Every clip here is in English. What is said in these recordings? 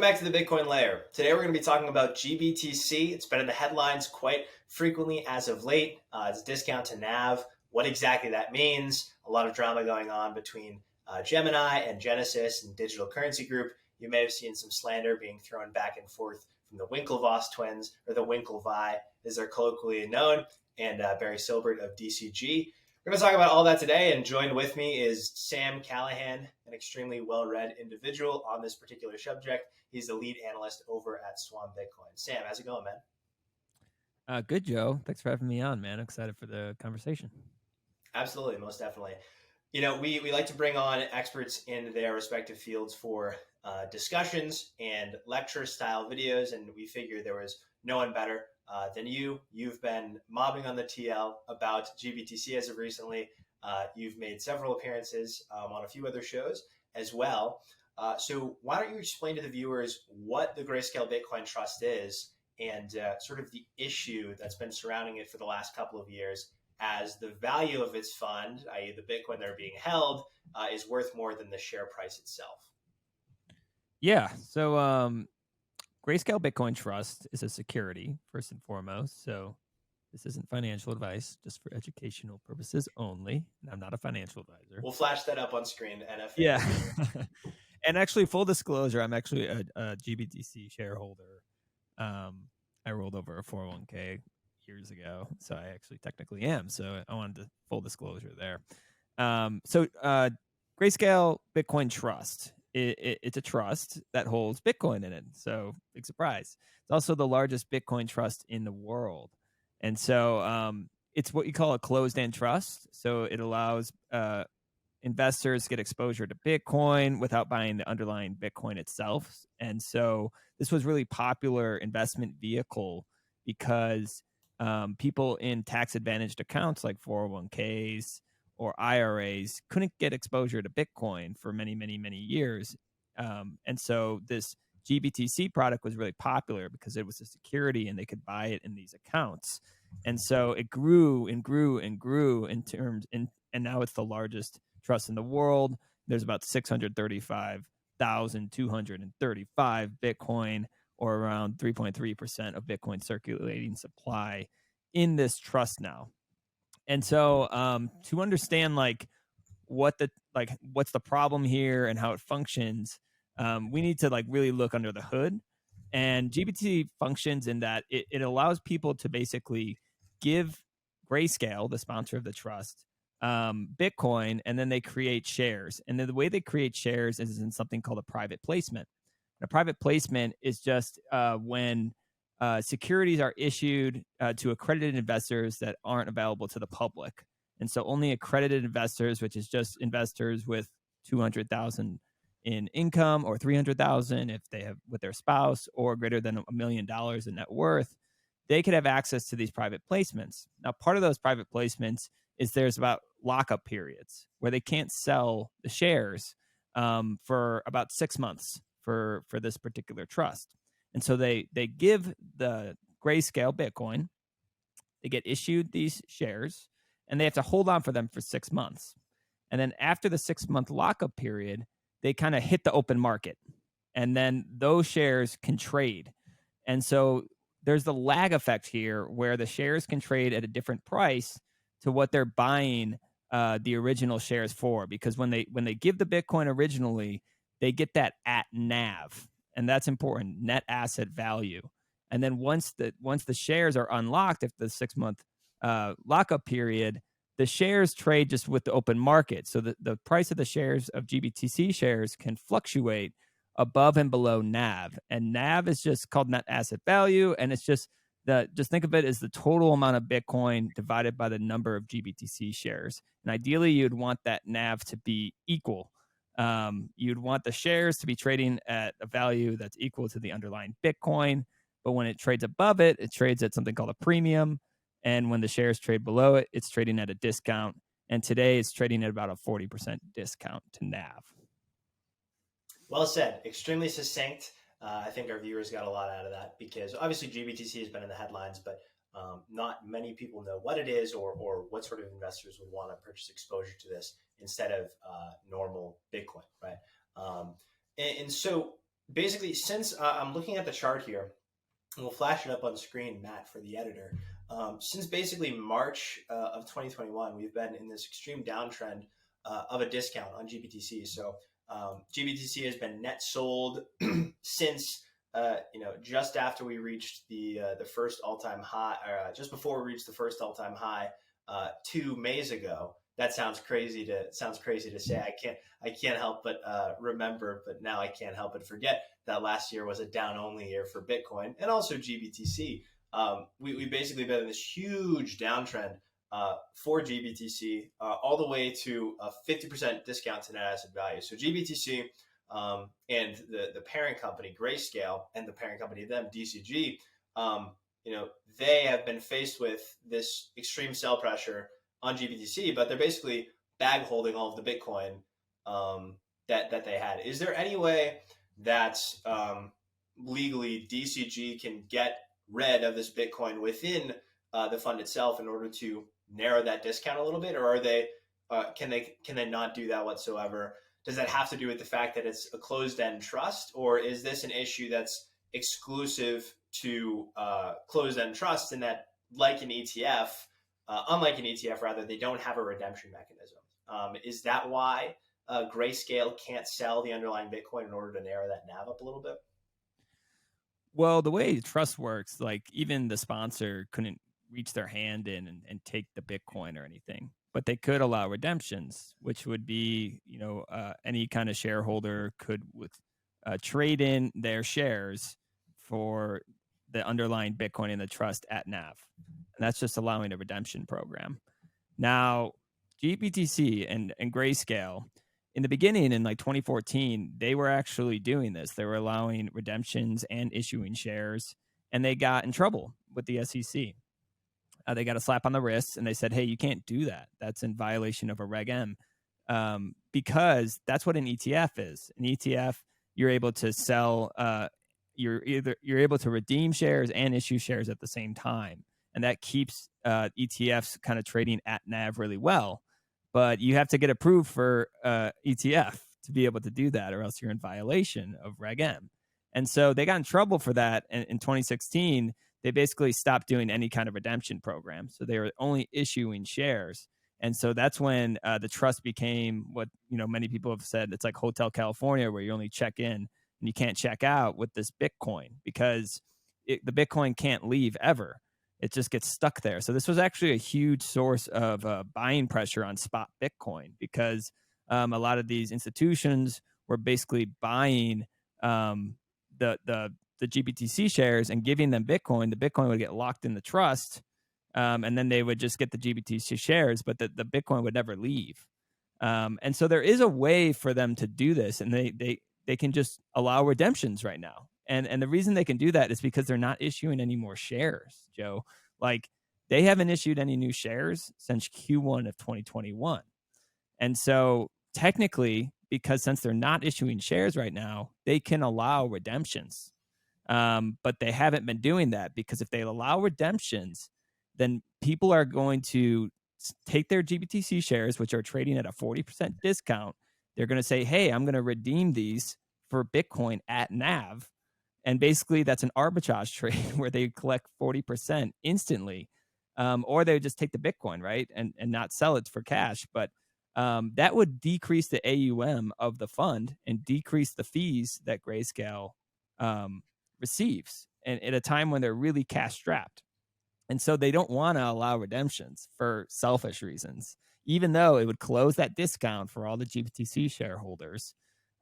back to the Bitcoin layer. Today we're going to be talking about GBTC. It's been in the headlines quite frequently as of late. It's a discount to NAV. What exactly that means? A lot of drama going on between Gemini and Genesis and Digital Currency Group. You may have seen some slander being thrown back and forth from the Winklevoss twins, or the Winklevi, as they're colloquially known, and Barry Silbert of DCG. We're going to talk about all that today, and joined with me is Sam Callahan, an extremely well-read individual on this particular subject. He's the lead analyst over at Swan Bitcoin. Sam, how's it going, man? Good, Joe. Thanks for having me on, man. I'm excited for the conversation. Absolutely, most definitely. You know, we like to bring on experts in their respective fields for discussions and lecture-style videos, and we figured there was no one better than you. You've been mobbing on the TL about GBTC as of recently. You've made several appearances on a few other shows as well. So why don't you explain to the viewers what the Grayscale Bitcoin Trust is and sort of the issue that's been surrounding it for the last couple of years, as the value of its fund, i.e. the Bitcoin that are being held, is worth more than the share price itself. Yeah. So Grayscale Bitcoin Trust is a security, first and foremost. So this isn't financial advice, just for educational purposes only. And I'm not a financial advisor. We'll flash that up on screen. NFA. Yeah. And actually, full disclosure, I'm actually a GBTC shareholder. I rolled over a 401k years ago, so I actually technically am. So I wanted to full disclosure there. So Grayscale Bitcoin Trust, it's a trust that holds Bitcoin in it. So big surprise. It's also the largest Bitcoin trust in the world. And so it's what you call a closed-end trust. So it allows investors to get exposure to Bitcoin without buying the underlying Bitcoin itself. And so this was really popular investment vehicle because people in tax-advantaged accounts like 401ks or IRAs couldn't get exposure to Bitcoin for many, many, many years. And so this GBTC product was really popular because it was a security and they could buy it in these accounts. And so it grew and grew and grew in terms, and now it's the largest trust in the world. There's about 635,235 Bitcoin, or around 3.3% of Bitcoin circulating supply in this trust now. And so to understand what's the problem here and how it functions, we need to really look under the hood. And GBTC functions in that it allows people to basically give Grayscale, the sponsor of the trust, Bitcoin, and then they create shares. And then the way they create shares is in something called a private placement. And a private placement is just when securities are issued to accredited investors that aren't available to the public. And so only accredited investors, which is just investors with $200,000 in income or $300,000 if they have with their spouse, or greater than $1 million in net worth, they could have access to these private placements. Now, part of those private placements is there's about lockup periods where they can't sell the shares for about 6 months for this particular trust. And so they give the Grayscale Bitcoin, they get issued these shares, and they have to hold on for them for 6 months. And then after the 6-month lockup period, they kind of hit the open market, and then those shares can trade. And so there's the lag effect here where the shares can trade at a different price to what they're buying the original shares for, because when they give the Bitcoin originally, they get that at NAV, and that's important, net asset value. And then once the shares are unlocked, if the 6-month lockup period, the shares trade just with the open market. So the price of the shares of GBTC shares can fluctuate above and below NAV, and NAV is just called net asset value, and it's just think of it as the total amount of Bitcoin divided by the number of GBTC shares. And ideally, you'd want that NAV to be equal. You'd want the shares to be trading at a value that's equal to the underlying Bitcoin. But when it trades above it, it trades at something called a premium. And when the shares trade below it, it's trading at a discount. And today it's trading at about a 40% discount to NAV. Well said. Extremely succinct. I think our viewers got a lot out of that, because obviously GBTC has been in the headlines, but not many people know what it is or what sort of investors would want to purchase exposure to this instead of normal Bitcoin, right? And so basically, since I'm looking at the chart here, and we'll flash it up on the screen, Matt, for the editor. Since basically March of 2021, we've been in this extreme downtrend of a discount on GBTC. So GBTC has been net sold since just after we reached the first all-time high, or just before we reached the first all-time high 2 Mays ago. That sounds crazy to say. I can't help but remember, but now I can't help but forget that last year was a down only year for Bitcoin and also GBTC. We basically been in this huge downtrend for GBTC all the way to a 50% discount to net asset value. So GBTC and the parent company Grayscale and the parent company of them, DCG, they have been faced with this extreme sell pressure on GBTC, but they're basically bag holding all of the Bitcoin that they had. Is there any way that legally DCG can get rid of this Bitcoin within the fund itself in order to narrow that discount a little bit, or are they can they not do that whatsoever? Does that have to do with the fact that it's a closed-end trust, or is this an issue that's exclusive to closed-end trusts, in that, like an ETF, unlike an ETF rather, they don't have a redemption mechanism? Is that why Grayscale can't sell the underlying Bitcoin in order to narrow that NAV up a little bit? Well, the way trust works, like even the sponsor couldn't reach their hand in and take the Bitcoin or anything, but they could allow redemptions, which would be, any kind of shareholder could trade in their shares for the underlying Bitcoin in the trust at NAV. And that's just allowing a redemption program. Now, GBTC and Grayscale, in the beginning, in like 2014, they were actually doing this. They were allowing redemptions and issuing shares, and they got in trouble with the SEC. They got a slap on the wrist, and they said, hey, you can't do that. That's in violation of a Reg M, because that's what an ETF is. An ETF, you're able to sell, you're able to redeem shares and issue shares at the same time. And that keeps ETFs kind of trading at NAV really well. But you have to get approved for ETF to be able to do that, or else you're in violation of Reg M. And so they got in trouble for that. And in 2016, they basically stopped doing any kind of redemption program. So they were only issuing shares. And so that's when the trust became what, many people have said, it's like Hotel California, where you only check in and you can't check out with this Bitcoin, because the Bitcoin can't leave ever. It just gets stuck there. So this was actually a huge source of buying pressure on spot Bitcoin, because a lot of these institutions were basically buying the GBTC shares and giving them Bitcoin. The Bitcoin would get locked in the trust, and then they would just get the GBTC shares, but the Bitcoin would never leave. And so there is a way for them to do this, and they can just allow redemptions right now. And the reason they can do that is because they're not issuing any more shares, Joe. Like, they haven't issued any new shares since Q1 of 2021. And so technically, because since they're not issuing shares right now, they can allow redemptions. But they haven't been doing that, because if they allow redemptions, then people are going to take their GBTC shares, which are trading at a 40% discount. They're going to say, hey, I'm going to redeem these for Bitcoin at NAV. And basically, that's an arbitrage trade where they collect 40% instantly, or they would just take the Bitcoin, right, and not sell it for cash. But that would decrease the AUM of the fund and decrease the fees that Grayscale receives, and at a time when they're really cash strapped. And so they don't want to allow redemptions for selfish reasons, even though it would close that discount for all the GBTC shareholders.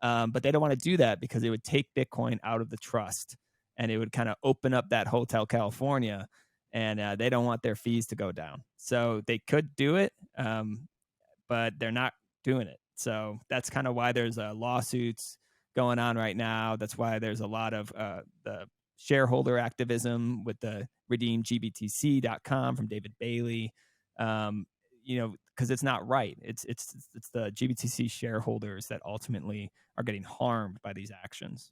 But they don't want to do that because it would take Bitcoin out of the trust, and it would kind of open up that Hotel California, and they don't want their fees to go down. So they could do it, but they're not doing it. So that's kind of why there's lawsuits going on right now. That's why there's a lot of the shareholder activism with the redeemgbtc.com from David Bailey. Because it's not right. It's the GBTC shareholders that ultimately are getting harmed by these actions.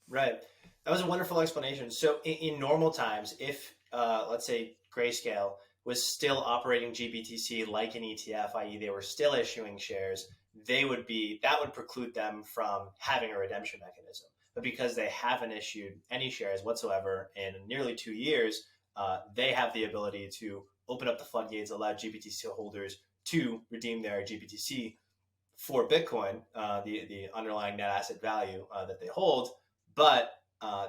Right. That was a wonderful explanation. So in normal times, if let's say Grayscale was still operating GBTC like an ETF, i.e. they were still issuing shares, that would preclude them from having a redemption mechanism. but because they haven't issued any shares whatsoever in nearly 2 years, they have the ability to open up the floodgates, allow GBTC holders to redeem their GBTC for Bitcoin, the underlying net asset value that they hold, but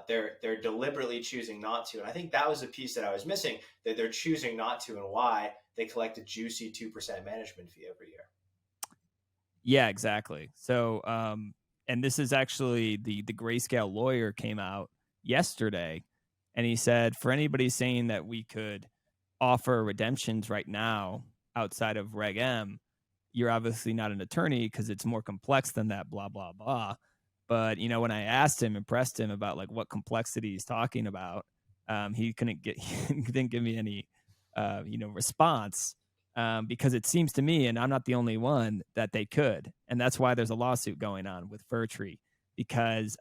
they're deliberately choosing not to. And I think that was a piece that I was missing, that they're choosing not to, and why they collect a juicy 2% management fee every year. Yeah, exactly. So, and this is actually the Grayscale lawyer came out yesterday, and he said, for anybody saying that we could offer redemptions right now outside of Reg M, you're obviously not an attorney because it's more complex than that, blah, blah, blah. But, you know, when I asked him and pressed him about like what complexity he's talking about, he couldn't get, he didn't give me any, response. Because it seems to me, and I'm not the only one, that they could. And that's why there's a lawsuit going on with Fir Tree, because,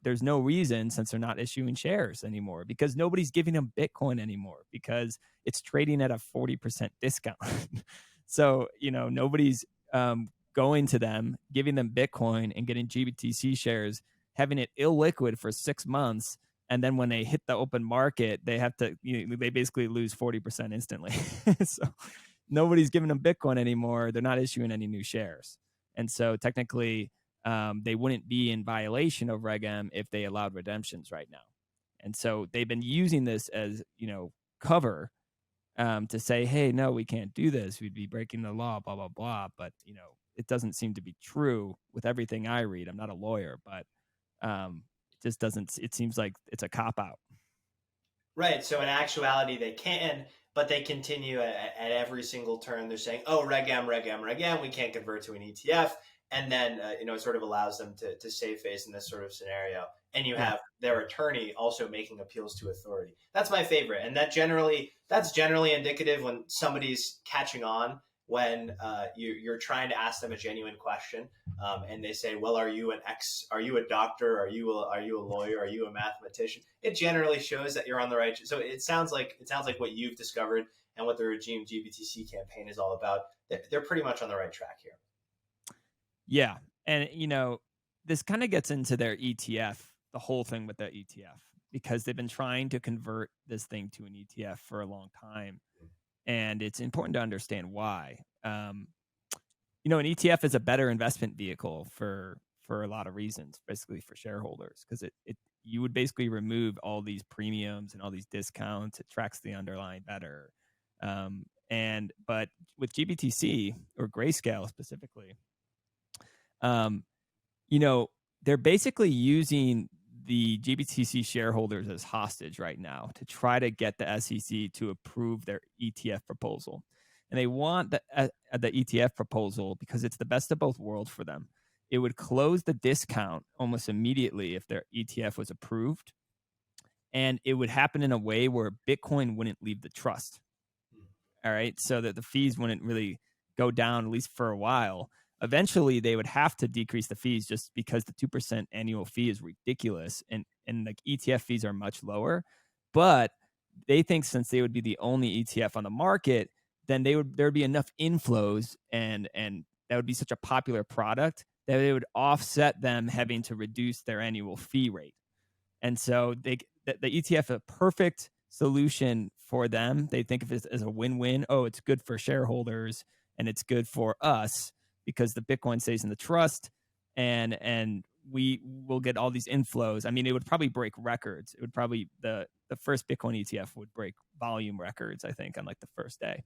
there's no reason, since they're not issuing shares anymore, because nobody's giving them Bitcoin anymore, because it's trading at a 40% discount. So, nobody's going to them, giving them Bitcoin and getting GBTC shares, having it illiquid for 6 months. And then when they hit the open market, they have to, they basically lose 40% instantly. So nobody's giving them Bitcoin anymore. They're not issuing any new shares. And so technically, they wouldn't be in violation of Reg M if they allowed redemptions right now. And so they've been using this as, cover to say, hey, no, we can't do this. We'd be breaking the law, blah, blah, blah. But, it doesn't seem to be true with everything I read. I'm not a lawyer, but just doesn't, it seems like it's a cop-out. Right. So in actuality, they can, but they continue at every single turn. They're saying, oh, Reg M, Reg M, Reg M, we can't convert to an ETF. And then, it sort of allows them to save face in this sort of scenario. And you have their attorney also making appeals to authority. That's my favorite. And that's generally indicative when somebody's catching on, when you're trying to ask them a genuine question, and they say, well, are you a doctor? Are you a lawyer? Are you a mathematician? It generally shows that you're on the right. So it sounds like what you've discovered and what the Regime GBTC campaign is all about. They're pretty much on the right track here. Yeah. And, this kind of gets into their ETF, the whole thing with the ETF, because they've been trying to convert this thing to an ETF for a long time. And it's important to understand why. An ETF is a better investment vehicle for a lot of reasons, basically for shareholders, because you would basically remove all these premiums and all these discounts. It tracks the underlying better. But with GBTC or Grayscale specifically, they're basically using the GBTC shareholders as hostage right now to try to get the SEC to approve their ETF proposal. And they want the ETF proposal because it's the best of both worlds for them. It would close the discount almost immediately if their ETF was approved. And it would happen in a way where Bitcoin wouldn't leave the trust. All right. So that the fees wouldn't really go down, at least for a while. Eventually, they would have to decrease the fees just because the 2% annual fee is ridiculous, and like ETF fees are much lower. But they think since they would be the only ETF on the market, then there'd be enough inflows, and that would be such a popular product that it would offset them having to reduce their annual fee rate. And so the ETF is a perfect solution for them. They think of it as a win-win. Oh, it's good for shareholders and it's good for us, because the Bitcoin stays in the trust, and we will get all these inflows. I mean, it would probably break records. It would probably, the first Bitcoin ETF would break volume records, I think, on like the first day.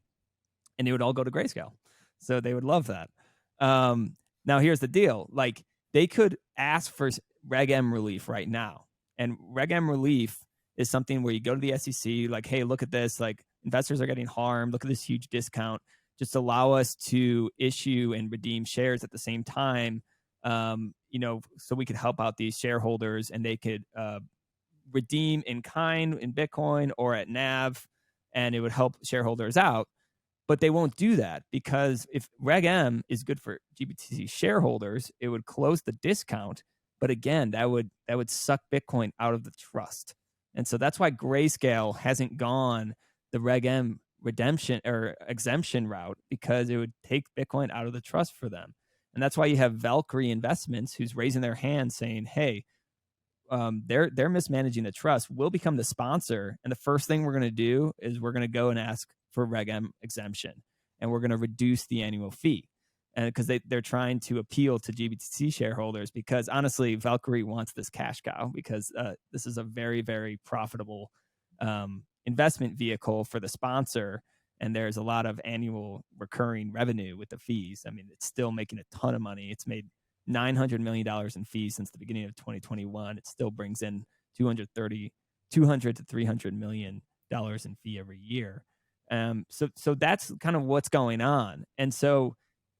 And it would all go to Grayscale. So they would love that. Now, here's the deal. Like, they could ask for Reg M relief right now. And Reg M relief is something where you go to the SEC, like, hey, look at this. Like, investors are getting harmed. Look at this huge discount. Just allow us to issue and redeem shares at the same time, so we could help out these shareholders, and they could redeem in kind in Bitcoin or at NAV, and it would help shareholders out. But they won't do that, because if Reg M is good for GBTC shareholders, it would close the discount. But again, that would suck Bitcoin out of the trust. And so that's why Grayscale hasn't gone the Reg M redemption or exemption route, because it would take Bitcoin out of the trust for them. And that's why you have Valkyrie Investments, who's raising their hand saying, hey, they're mismanaging the trust. We'll become the sponsor. And the first thing we're going to do is we're going to go and ask for Reg M exemption, and we're going to reduce the annual fee. And because they're trying to appeal to GBTC shareholders, because honestly, Valkyrie wants this cash cow, because this is a very, very profitable investment vehicle for the sponsor. And there's a lot of annual recurring revenue with the fees. I mean, it's still making a ton of money. It's made $900 million in fees since the beginning of 2021. It still brings in 200 to $300 million in fee every year. So that's kind of what's going on. And so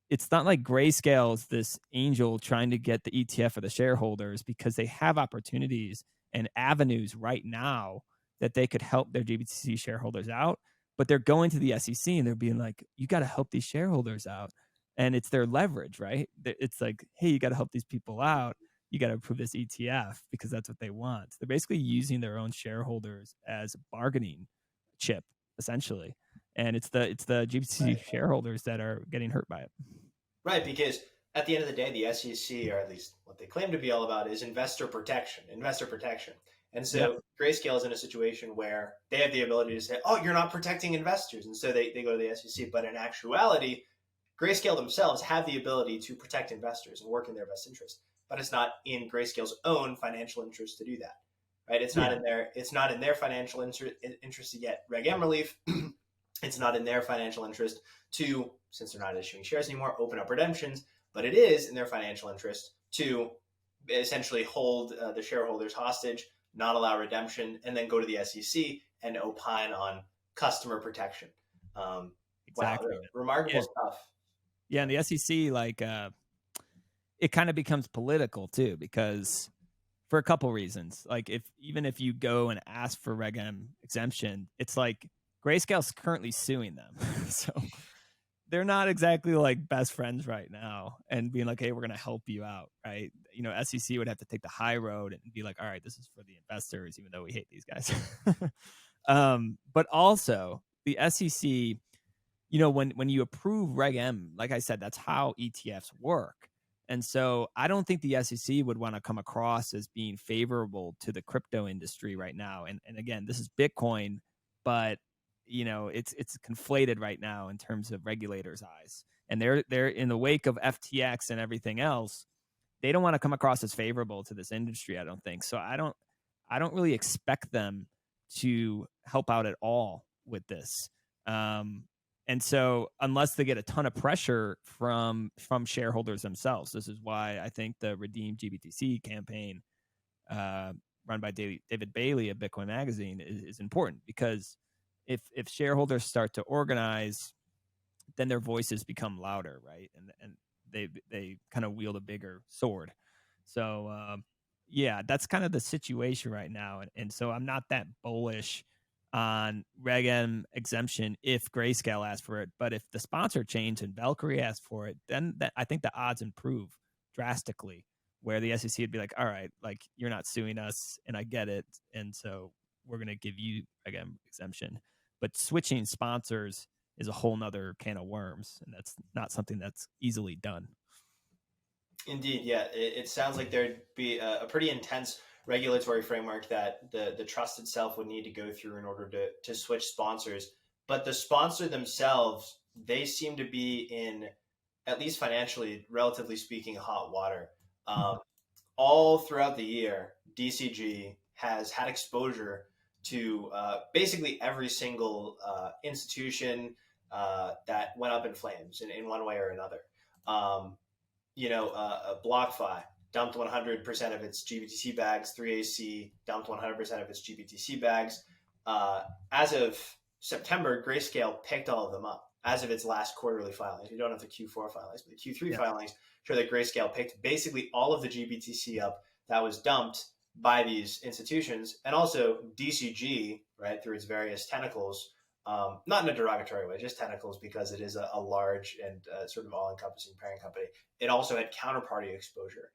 it's not like Grayscale is this angel trying to get the ETF for the shareholders, because they have opportunities and avenues right now that they could help their GBTC shareholders out. But they're going to the SEC and they're being like, you got to help these shareholders out. And it's their leverage, right? It's like, hey, you got to help these people out. You got to approve this ETF, because that's what they want. They're basically using their own shareholders as a bargaining chip, essentially. And it's the GBTC shareholders that are getting hurt by it. Right, because at the end of the day, the SEC, or at least what they claim to be all about, is investor protection. And so Grayscale is in a situation where they have the ability to say, oh, you're not protecting investors. And so they go to the SEC. But in actuality, Grayscale themselves have the ability to protect investors and work in their best interest. But it's not in Grayscale's own financial interest to do that. Right? It's not in their financial interest to get Reg M relief. It's not in their financial interest to, since they're not issuing shares anymore, open up redemptions. But it is in their financial interest to essentially hold the shareholders hostage, not allow redemption, and then go to the SEC and opine on customer protection. Exactly. Wow, remarkable stuff. Yeah, and the SEC, like, it kind of becomes political too, because for a couple reasons. Like, even if you go and ask for Reg M exemption, it's like Grayscale's currently suing them. So they're not exactly like best friends right now and being like, hey, we're going to help you out, right? You know, SEC would have to take the high road and be like, all right, this is for the investors, even though we hate these guys. But also the SEC, you know, when you approve Reg M, like I said, that's how ETFs work. And so I don't think the SEC would want to come across as being favorable to the crypto industry right now. And again, this is Bitcoin, but you know, it's conflated right now in terms of regulators' eyes. And they're in the wake of FTX and everything else. They don't want to come across as favorable to this industry, I don't think. So I don't really expect them to help out at all with this. And so unless they get a ton of pressure from shareholders themselves, this is why I think the Redeem GBTC campaign run by David Bailey of Bitcoin Magazine is important, because if shareholders start to organize, then their voices become louder, right? And they kind of wield a bigger sword. So yeah, that's kind of the situation right now. And so I'm not that bullish on Reg M exemption if Grayscale asks for it. But if the sponsor change and Valkyrie asks for it, then I think the odds improve drastically, where the SEC would be like, all right, like, you're not suing us and I get it. And so we're going to give you Reg M exemption. But switching sponsors is a whole nother can of worms. And that's not something that's easily done. Indeed. Yeah. It sounds like there'd be a pretty intense regulatory framework that the trust itself would need to go through in order to switch sponsors. But the sponsor themselves, they seem to be in, at least financially, relatively speaking, hot water. All throughout the year, DCG has had exposure to basically every single institution that went up in flames in one way or another. BlockFi dumped 100% of its GBTC bags. 3AC dumped 100% of its GBTC bags. As of September, Grayscale picked all of them up as of its last quarterly filings. You don't have the Q4 filings, but the Q3 filings show that Grayscale picked basically all of the GBTC up that was dumped by these institutions. And also DCG, right, through its various tentacles, not in a derogatory way, just tentacles, because it is a large and sort of all-encompassing parent company. It also had counterparty exposure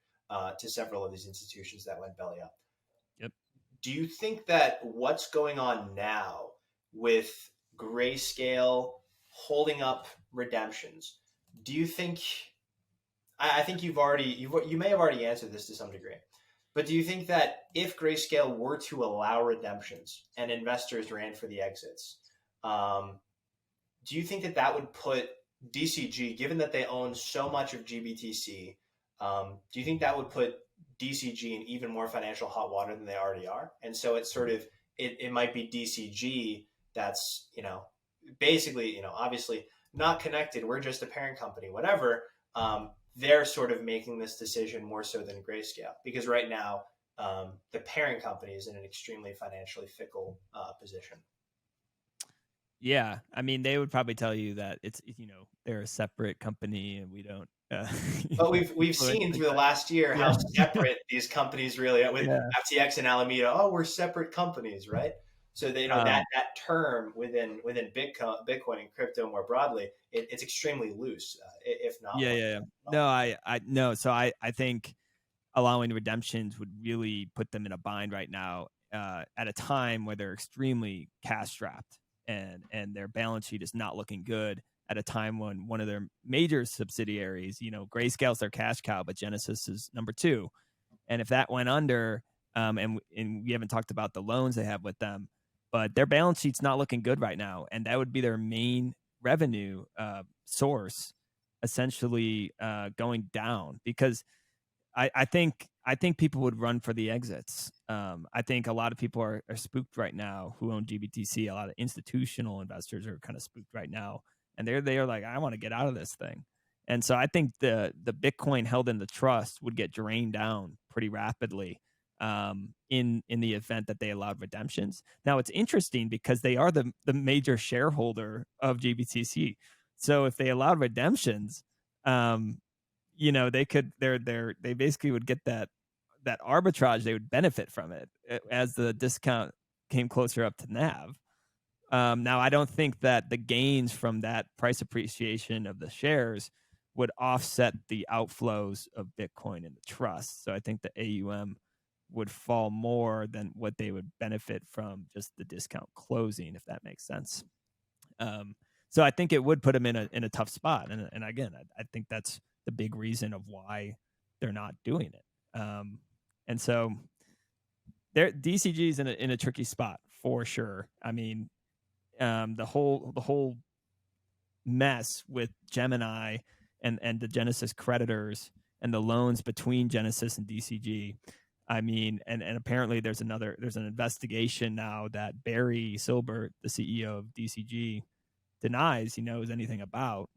to several of these institutions that went belly up. Yep. Do you think that what's going on now with Grayscale holding up redemptions, do you think, I think you may have already answered this to some degree, but do you think that if Grayscale were to allow redemptions and investors ran for the exits, do you think that that would put DCG, given that they own so much of GBTC, do you think that would put DCG in even more financial hot water than they already are? And so it's sort of, it might be DCG that's, basically, obviously not connected. We're just a parent company, whatever. They're sort of making this decision more so than Grayscale, because right now the parent company is in an extremely financially fickle position. Yeah, I mean, they would probably tell you that it's they're a separate company and we don't. But we've seen through the last year how separate these companies really are with FTX and Alameda. Oh, we're separate companies, right? So they, that term within Bitcoin and crypto more broadly, it's extremely loose, if not. No, I no. So I think allowing redemptions would really put them in a bind right now, at a time where they're extremely cash strapped and their balance sheet is not looking good. At a time when one of their major subsidiaries, Grayscale's their cash cow, but Genesis is number 2, and if that went under, and we haven't talked about the loans they have with them, but their balance sheet's not looking good right now, and that would be their main revenue source, essentially going down, because I think people would run for the exits. I think a lot of people are spooked right now who own GBTC. A lot of institutional investors are kind of spooked right now, and they're like, I want to get out of this thing. And so I think the Bitcoin held in the trust would get drained down pretty rapidly, in the event that they allowed redemptions. Now it's interesting because they are the major shareholder of GBTC. So if they allowed redemptions, they basically would get that arbitrage. They would benefit from it as the discount came closer up to NAV. Now, I don't think that the gains from that price appreciation of the shares would offset the outflows of Bitcoin in the trust. So I think the AUM would fall more than what they would benefit from just the discount closing, if that makes sense. So I think it would put them in a tough spot. And again, I think that's the big reason of why they're not doing it. And so DCG is in a tricky spot for sure. I mean, the whole mess with Gemini and the Genesis creditors and the loans between Genesis and DCG. I mean, and apparently there's an investigation now that Barry Silbert, the CEO of DCG, denies he knows anything about.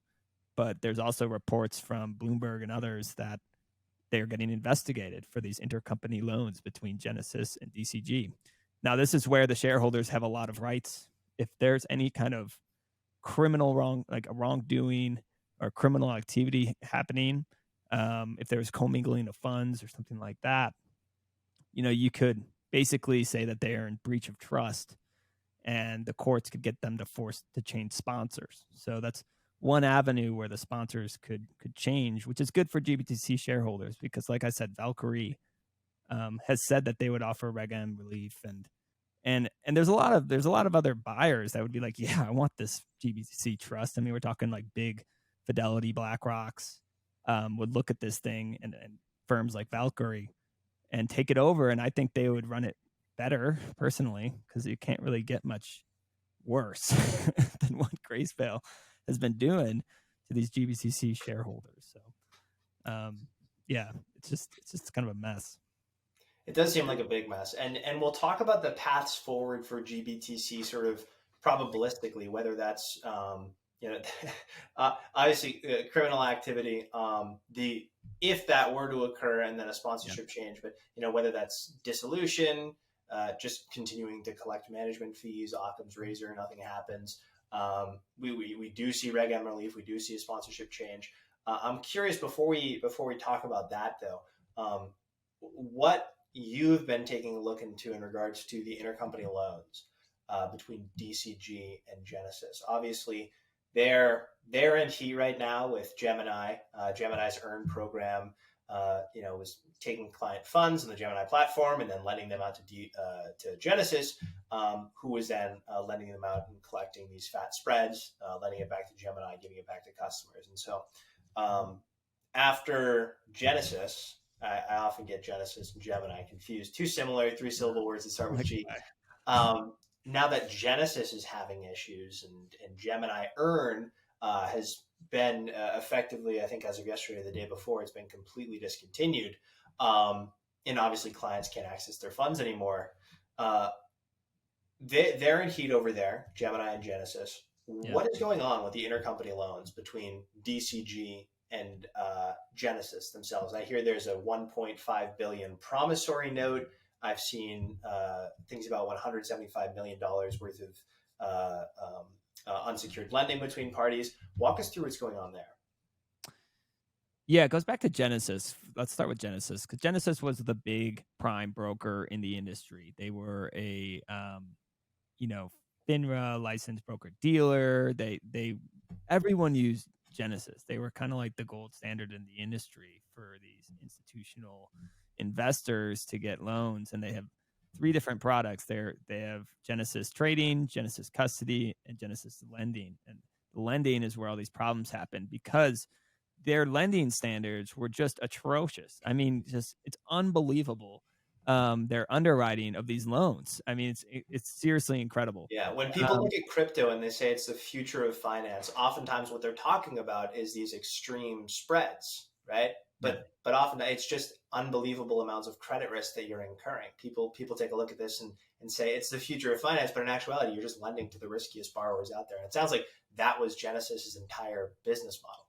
But there's also reports from Bloomberg and others that they're getting investigated for these intercompany loans between Genesis and DCG. Now, this is where the shareholders have a lot of rights. If there's any kind of criminal wrongdoing or criminal activity happening, if there's commingling of funds or something like that, you could basically say that they are in breach of trust, and the courts could get them to force to change sponsors. So that's one avenue where the sponsors could change, which is good for GBTC shareholders because, like I said, Valkyrie has said that they would offer Reg M relief, and there's a lot of other buyers that would be like, yeah, I want this GBTC trust. I mean, we're talking like big Fidelity, BlackRocks would look at this thing, and firms like Valkyrie and take it over, and I think they would run it better personally because you can't really get much worse than what Grayscale has been doing to these GBTC shareholders. So, yeah, it's just kind of a mess. It does seem like a big mess, and we'll talk about the paths forward for GBTC sort of probabilistically, whether that's obviously criminal activity, if that were to occur, and then a sponsorship change, but whether that's dissolution, just continuing to collect management fees, Occam's razor, nothing happens. We do see Reg M relief. We do see a sponsorship change. I'm curious before we talk about that though, what you've been taking a look into in regards to the intercompany loans between DCG and Genesis. Obviously, they're in heat right now with Gemini. Gemini's Earn program, was taking client funds in the Gemini platform and then lending them out to Genesis, who was then lending them out and collecting these fat spreads, lending it back to Gemini, giving it back to customers. And so after Genesis, I often get Genesis and Gemini confused. Two similar 3-syllable words that start with G. Now that Genesis is having issues and Gemini Earn has been effectively, I think as of yesterday or the day before, it's been completely discontinued. And obviously clients can't access their funds anymore. They're in heat over there, Gemini and Genesis. Yeah. What is going on with the intercompany loans between DCG and Genesis themselves? I hear there's a $1.5 billion promissory note. I've seen things about $175 million worth of unsecured lending between parties. Walk us through what's going on there. Yeah, it goes back to Genesis. Let's start with Genesis, because Genesis was the big prime broker in the industry. They were a, FINRA licensed broker dealer. Everyone used Genesis. They were kind of like the gold standard in the industry for these institutional investors to get loans. And they have 3 different products. They have Genesis Trading, Genesis Custody, and Genesis Lending. And the lending is where all these problems happen because their lending standards were just atrocious. I mean, it's unbelievable. Their underwriting of these loans. I mean, it's seriously incredible. Yeah. When people look at crypto and they say it's the future of finance, oftentimes what they're talking about is these extreme spreads, right? But often it's just unbelievable amounts of credit risk that you're incurring. People take a look at this and say it's the future of finance, but in actuality, you're just lending to the riskiest borrowers out there. And it sounds like that was Genesis's entire business model.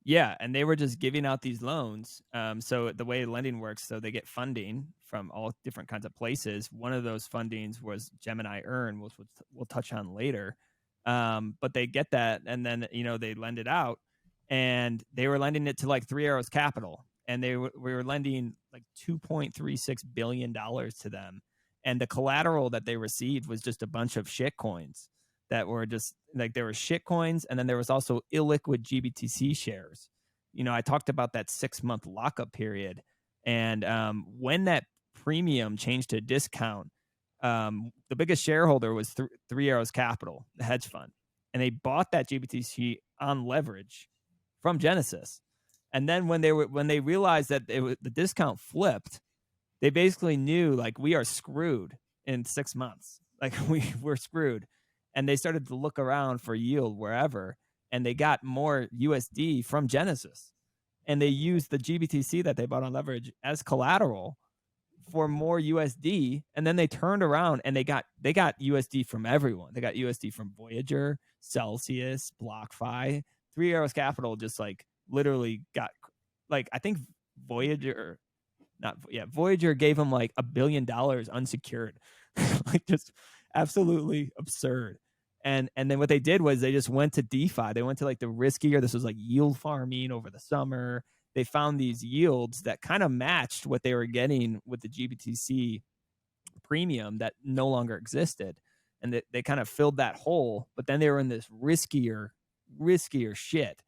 Yeah, and they were just giving out these loans. So the way lending works, so they get funding from all different kinds of places. One of those fundings was Gemini Earn, which we'll touch on later. But they get that, and then they lend it out, and they were lending it to like Three Arrows Capital, and we were lending like $2.36 billion to them, and the collateral that they received was just a bunch of shit coins. That were just like, there were shit coins, and then there was also illiquid GBTC shares. I talked about that 6-month lockup period, and when that premium changed to a discount, the biggest shareholder was Three Arrows Capital, the hedge fund, and they bought that GBTC on leverage from Genesis. And then when they realized that the discount flipped, they basically knew, like, we are screwed in 6 months. Like, we're screwed. And they started to look around for yield wherever, and they got more USD from Genesis. And they used the GBTC that they bought on leverage as collateral for more USD. And then they turned around and they got USD from everyone. They got USD from Voyager, Celsius, BlockFi. Three Arrows Capital just like literally got, like, I think Voyager gave them like $1 billion unsecured. Like, just absolutely absurd. And then what they did was they just went to DeFi. They went to like the riskier, this was like yield farming over the summer. They found these yields that kind of matched what they were getting with the GBTC premium that no longer existed. And they kind of filled that hole, but then they were in this riskier shit.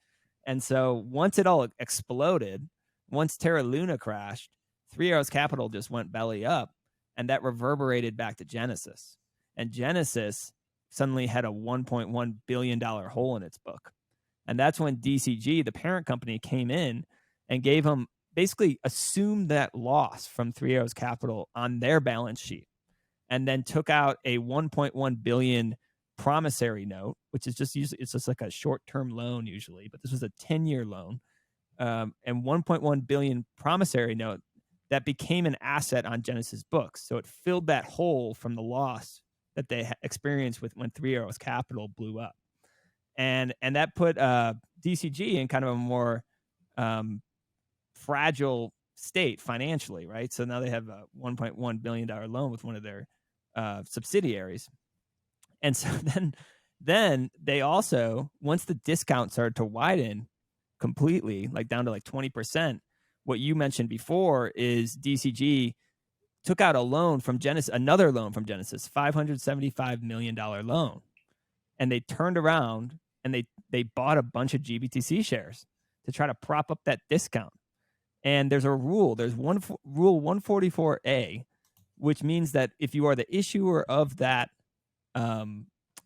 And so once it all exploded, once Terra Luna crashed, Three Arrows Capital just went belly up, and that reverberated back to Genesis. And Genesis suddenly had a $1.1 billion hole in its book. And that's when DCG, the parent company, came in and gave them, basically assumed that loss from Three Arrows Capital on their balance sheet, and then took out a $1.1 billion promissory note, which is just usually, it's just like a short-term loan usually, but this was a 10-year loan, and $1.1 billion promissory note that became an asset on Genesis books. So it filled that hole from the loss that they experienced with when Three Arrows Capital blew up. And that put DCG in kind of a more fragile state financially, right? So now they have a $1.1 billion loan with one of their subsidiaries. And so then they also, once the discount started to widen completely, like down to like 20%, what you mentioned before is DCG took out a loan from Genesis, another loan from Genesis, $575 million loan. And they turned around and they bought a bunch of GBTC shares to try to prop up that discount. And there's a rule, there's rule 144A, which means that if you are the issuer of that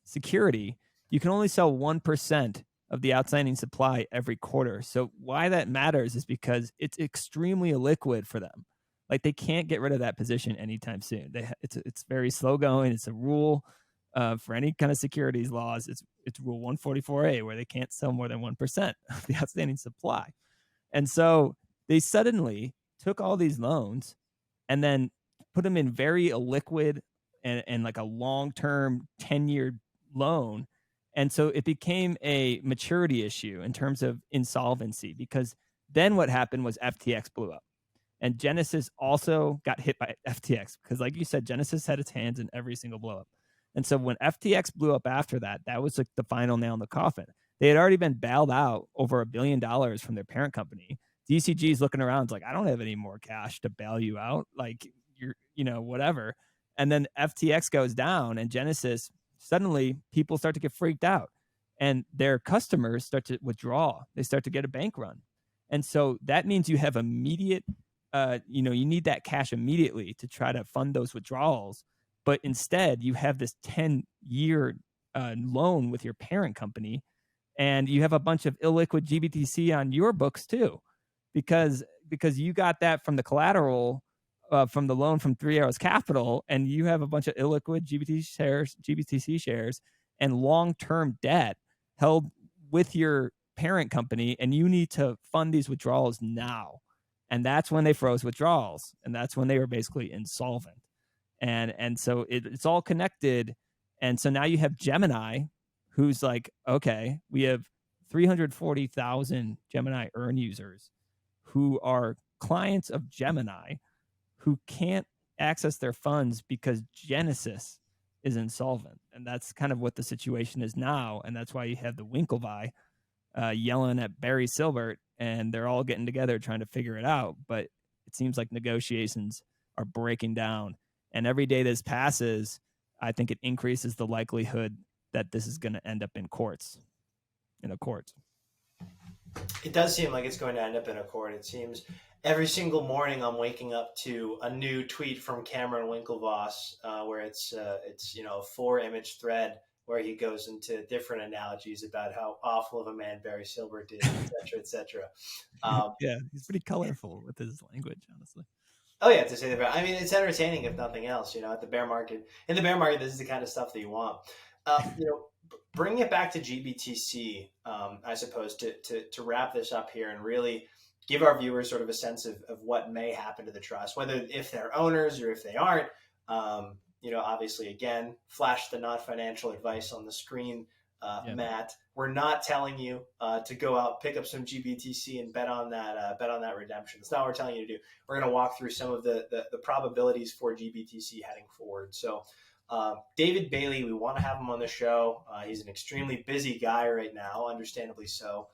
security, you can only sell 1% of the outstanding supply every quarter. So why that matters is because it's extremely illiquid for them. Like they can't get rid of that position anytime soon. It's very slow going. It's a rule for any kind of securities laws. It's rule 144A, where they can't sell more than 1% of the outstanding supply. And so they suddenly took all these loans and then put them in very illiquid and like a long-term 10-year loan. And so it became a maturity issue in terms of insolvency, because then what happened was FTX blew up. And Genesis also got hit by FTX because, like you said, Genesis had its hands in every single blow up. And so when FTX blew up after that, that was like the final nail in the coffin. They had already been bailed out over $1 billion from their parent company. DCG is looking around, it's like, I don't have any more cash to bail you out. Like, you're, whatever. And then FTX goes down and Genesis, suddenly people start to get freaked out and their customers start to withdraw. They start to get a bank run. And so that means you have immediate, you need that cash immediately to try to fund those withdrawals. But instead, you have this 10-year loan with your parent company, and you have a bunch of illiquid GBTC on your books too, because you got that from the collateral from the loan from 3 Arrows Capital, and you have a bunch of illiquid GBTC shares, and long-term debt held with your parent company, and you need to fund these withdrawals now. And that's when they froze withdrawals, and that's when they were basically insolvent. And so it's all connected. And so now you have Gemini, who's like, okay, we have 340,000 Gemini earn users who are clients of Gemini who can't access their funds because Genesis is insolvent. And that's kind of what the situation is now. And that's why you have the Winklevi yelling at Barry Silbert, and they're all getting together trying to figure it out. But it seems like negotiations are breaking down. And every day this passes, I think it increases the likelihood that this is going to end up in a court. It does seem like it's going to end up in a court. It seems every single morning I'm waking up to a new tweet from Cameron Winklevoss, where it's a 4-image thread where he goes into different analogies about how awful of a man Barry Silbert is, et cetera, et cetera. Yeah, he's pretty colorful with his language, honestly. Oh yeah, to say the fair. I mean, it's entertaining if nothing else. In the bear market, this is the kind of stuff that you want. Bring it back to GBTC, I suppose, to wrap this up here and really give our viewers sort of a sense of what may happen to the trust, whether if they're owners or if they aren't. Obviously, again, flash the not financial advice on the screen, Matt. We're not telling you to go out, pick up some GBTC and bet on that redemption. It's not what we're telling you to do. We're going to walk through some of the probabilities for GBTC heading forward. So David Bailey, we want to have him on the show. He's an extremely busy guy right now, understandably so,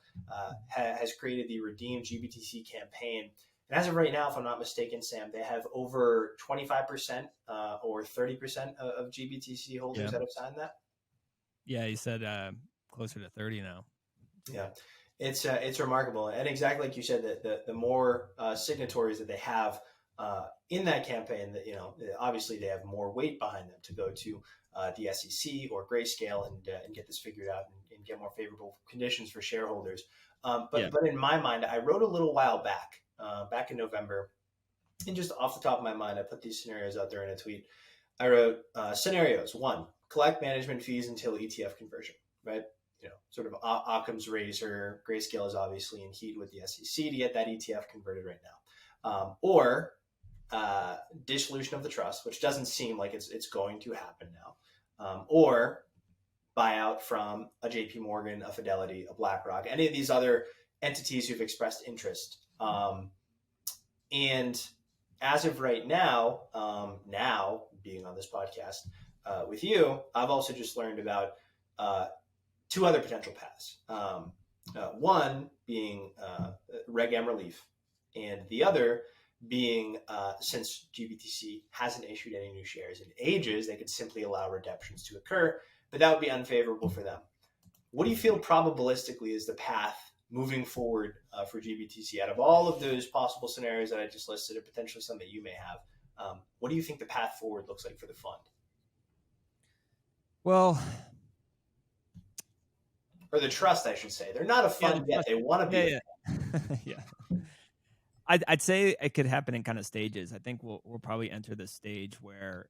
has created the Redeem GBTC campaign. And as of right now, if I'm not mistaken, Sam, they have over 25% or 30% of GBTC holders that have signed that. Yeah, he said closer to 30 now. Yeah, it's remarkable, and exactly like you said, that the more signatories that they have in that campaign, that obviously they have more weight behind them to go to the SEC or Grayscale and get this figured out and get more favorable conditions for shareholders. But in my mind, I wrote a little while back in November, and just off the top of my mind, I put these scenarios out there in a tweet. I wrote scenarios: 1, collect management fees until ETF conversion, right? Sort of Occam's razor. Grayscale is obviously in heat with the SEC to get that ETF converted right now. Or dissolution of the trust, which doesn't seem like it's going to happen now. Or buyout from a JP Morgan, a Fidelity, a BlackRock, any of these other entities who've expressed interest. And as of right now, now being on this podcast with you, I've also just learned about 2 other potential paths. One being Reg M relief, and the other being since GBTC hasn't issued any new shares in ages, they could simply allow redemptions to occur, but that would be unfavorable for them. What do you feel probabilistically is the path moving forward for GBTC out of all of those possible scenarios that I just listed, or potentially some that you may have? What do you think the path forward looks like for the fund? Well, or the trust, I should say. They're not a fund yet. They want to be. Yeah. I'd say it could happen in kind of stages. I think we'll probably enter the stage where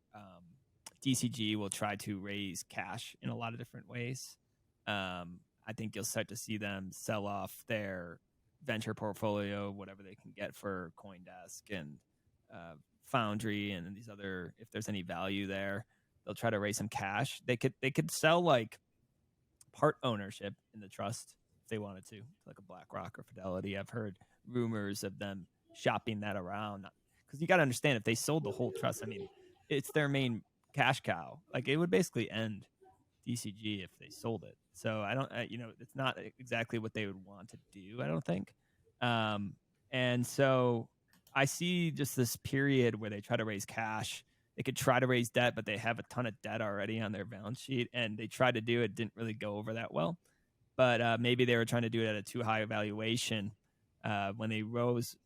DCG will try to raise cash in a lot of different ways. I think you'll start to see them sell off their venture portfolio, whatever they can get for CoinDesk and Foundry and these other, if there's any value there, they'll try to raise some cash. They could sell like part ownership in the trust if they wanted to, like a BlackRock or Fidelity. I've heard rumors of them shopping that around, because you got to understand, if they sold the whole trust, I mean, it's their main cash cow. Like, it would basically end DCG if they sold it. So I don't, it's not exactly what they would want to do, I don't think. And so I see just this period where they try to raise cash. They could try to raise debt, but they have a ton of debt already on their balance sheet, and they tried to do it, didn't really go over that well. But maybe they were trying to do it at a too high valuation. When they rose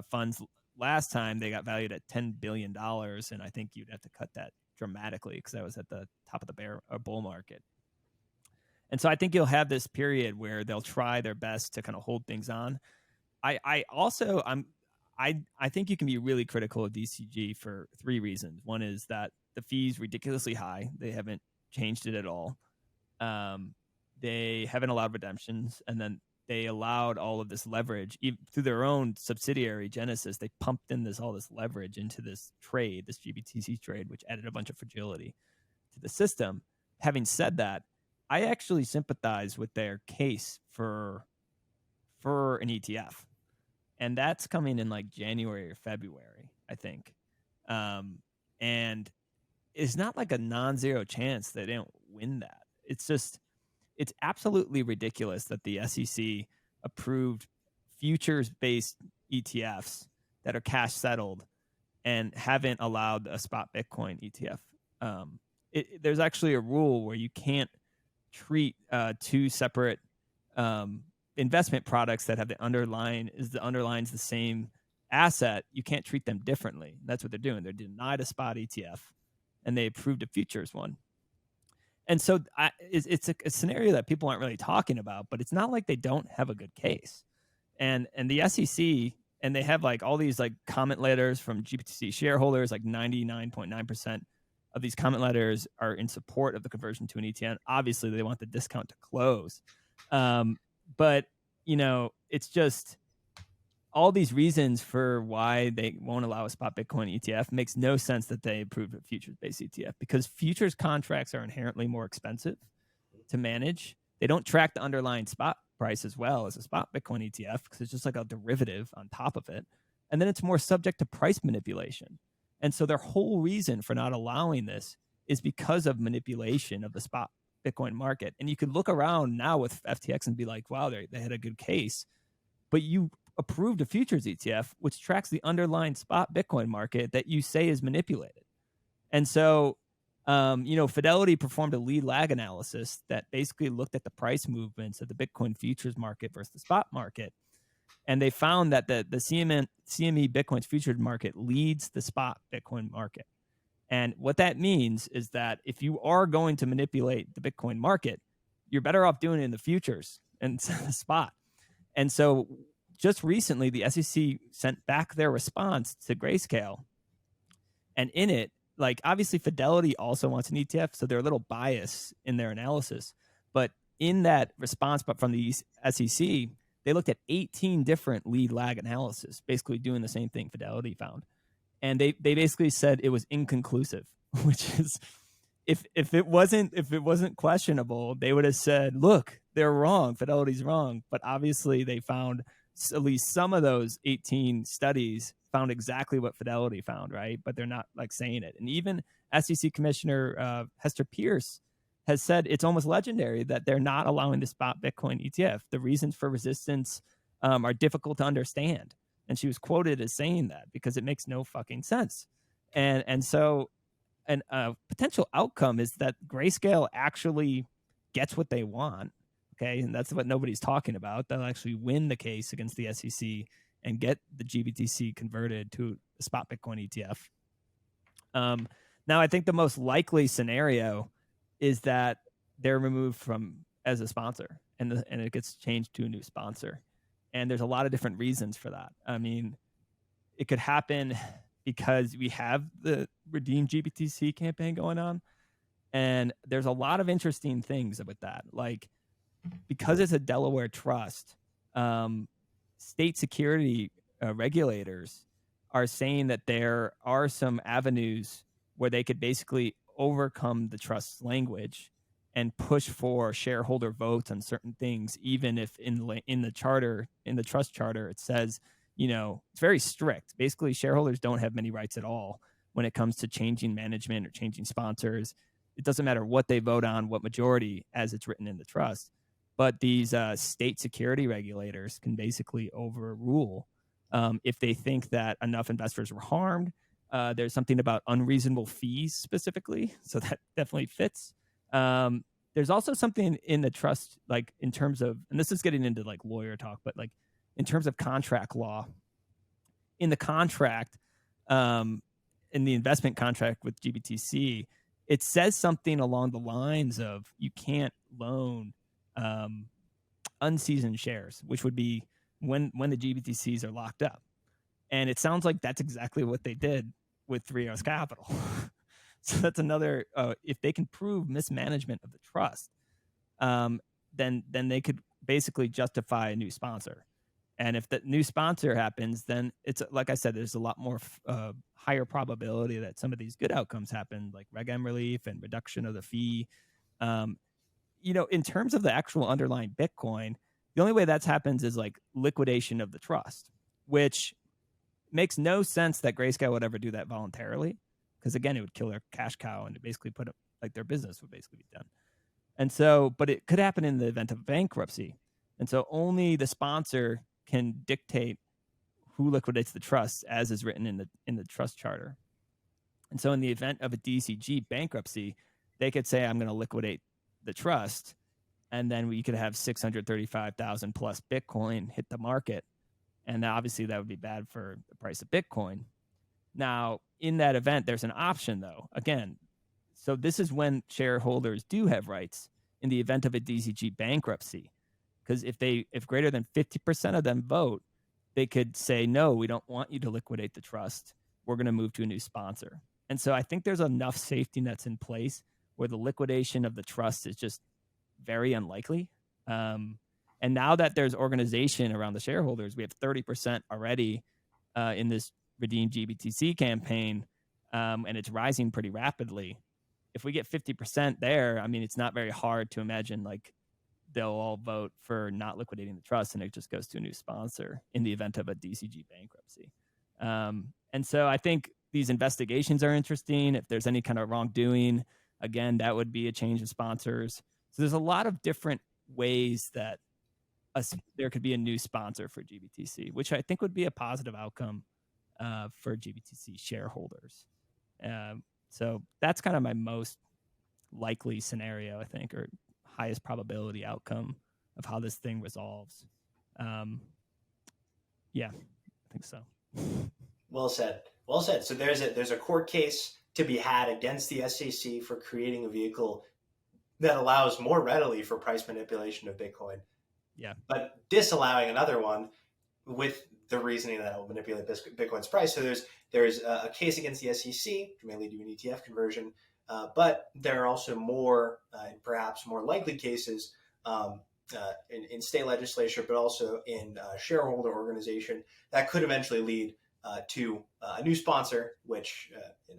funds last time, they got valued at $10 billion, and I think you'd have to cut that dramatically because that was at the top of the bull market. And so I think you'll have this period where they'll try their best to kind of hold things on. I think you can be really critical of DCG for three reasons. One is that the fee's ridiculously high. They haven't changed it at all. They haven't allowed redemptions, and then they allowed all of this leverage through their own subsidiary Genesis. They pumped in all this leverage into this trade, this GBTC trade, which added a bunch of fragility to the system. Having said that, I actually sympathize with their case for an ETF, and that's coming in like January or February, I think. And it's not like a non-zero chance they don't win that. It's absolutely ridiculous that the SEC approved futures-based ETFs that are cash settled and haven't allowed a spot Bitcoin ETF. There's actually a rule where you can't treat two separate investment products that have the underline's the same asset. You can't treat them differently. That's what they're doing. They're denied a spot ETF, and they approved a futures one. And so it's a scenario that people aren't really talking about, but it's not like they don't have a good case. And the SEC, and they have like all these like comment letters from GBTC shareholders, like 99.9% of these comment letters are in support of the conversion to an ETN. Obviously, they want the discount to close. But, it's just all these reasons for why they won't allow a spot Bitcoin ETF makes no sense that they approved a futures-based ETF, because futures contracts are inherently more expensive to manage. They don't track the underlying spot price as well as a spot Bitcoin ETF, because it's just like a derivative on top of it. And then it's more subject to price manipulation. And so their whole reason for not allowing this is because of manipulation of the spot Bitcoin market. And you could look around now with FTX and be like, wow, they had a good case. But you approved a futures ETF, which tracks the underlying spot Bitcoin market that you say is manipulated. And so, Fidelity performed a lead lag analysis that basically looked at the price movements of the Bitcoin futures market versus the spot market. And they found that the CME Bitcoin's futures market leads the spot Bitcoin market. And what that means is that if you are going to manipulate the Bitcoin market, you're better off doing it in the futures and the spot. And so just recently, the SEC sent back their response to Grayscale. And in it, like, obviously Fidelity also wants an ETF, so they're a little biased in their analysis. But in that response, but from the SEC, they looked at 18 different lead lag analysis, basically doing the same thing Fidelity found. And they basically said it was inconclusive, which is, if it wasn't questionable, they would have said, look, they're wrong, Fidelity's wrong. But obviously they found at least some of those 18 studies found exactly what Fidelity found, right? But they're not like saying it. And even SEC Commissioner Hester Pierce has said it's almost legendary that they're not allowing the spot Bitcoin ETF. The reasons for resistance are difficult to understand. And she was quoted as saying that because it makes no fucking sense. And so a potential outcome is that Grayscale actually gets what they want. Okay, and that's what nobody's talking about. They'll actually win the case against the SEC and get the GBTC converted to a spot Bitcoin ETF. Now, I think the most likely scenario is that they're removed as a sponsor, and it gets changed to a new sponsor. And there's a lot of different reasons for that. I mean, it could happen because we have the Redeem GBTC campaign going on, and there's a lot of interesting things with that. Like, because it's a Delaware trust, state security regulators are saying that there are some avenues where they could basically overcome the trust language and push for shareholder votes on certain things, even if in the charter, in the trust charter, it says, it's very strict. Basically, shareholders don't have many rights at all when it comes to changing management or changing sponsors. It doesn't matter what they vote on, what majority, as it's written in the trust. But these state security regulators can basically overrule if they think that enough investors were harmed. There's something about unreasonable fees specifically, so that definitely fits. There's also something in the trust, like in terms of, and this is getting into like lawyer talk, but like in terms of contract law, in the contract, in the investment contract with GBTC, it says something along the lines of you can't loan unseasoned shares, which would be when the GBTCs are locked up. And it sounds like that's exactly what they did with 3 Hours Capital. So that's another, if they can prove mismanagement of the trust, then they could basically justify a new sponsor. And if the new sponsor happens, then it's, like I said, there's a lot more higher probability that some of these good outcomes happen, like Reg M relief and reduction of the fee. In terms of the actual underlying Bitcoin, the only way that happens is like liquidation of the trust, which makes no sense that Grayscale would ever do that voluntarily, because again, it would kill their cash cow and basically put it, like, their business would basically be done. And so, but it could happen in the event of bankruptcy. And so only the sponsor can dictate who liquidates the trust, as is written in the trust charter. And so in the event of a DCG bankruptcy, they could say, I'm going to liquidate the trust, and then we could have 635,000 plus Bitcoin hit the market. And obviously that would be bad for the price of Bitcoin. Now, in that event, there's an option, though. Again, so this is when shareholders do have rights in the event of a DCG bankruptcy. Because if greater than 50% of them vote, they could say, no, we don't want you to liquidate the trust. We're going to move to a new sponsor. And so I think there's enough safety nets in place where the liquidation of the trust is just very unlikely. And now that there's organization around the shareholders, we have 30% already in this Redeem GBTC campaign, and it's rising pretty rapidly. If we get 50% there, I mean, it's not very hard to imagine like they'll all vote for not liquidating the trust, and it just goes to a new sponsor in the event of a DCG bankruptcy. And so I think these investigations are interesting. If there's any kind of wrongdoing, again, that would be a change of sponsors. So there's a lot of different ways that there could be a new sponsor for GBTC, which I think would be a positive outcome for GBTC shareholders. So that's kind of my most likely scenario, I think, or highest probability outcome of how this thing resolves. Yeah, I think so. Well said. Well said. So there's a court case to be had against the SEC for creating a vehicle that allows more readily for price manipulation of Bitcoin. Yeah. But disallowing another one with the reasoning that it will manipulate Bitcoin's price. So there's a case against the SEC, mainly due to an ETF conversion, but there are also more, and perhaps more likely cases in state legislature, but also in shareholder organization that could eventually lead to a new sponsor, which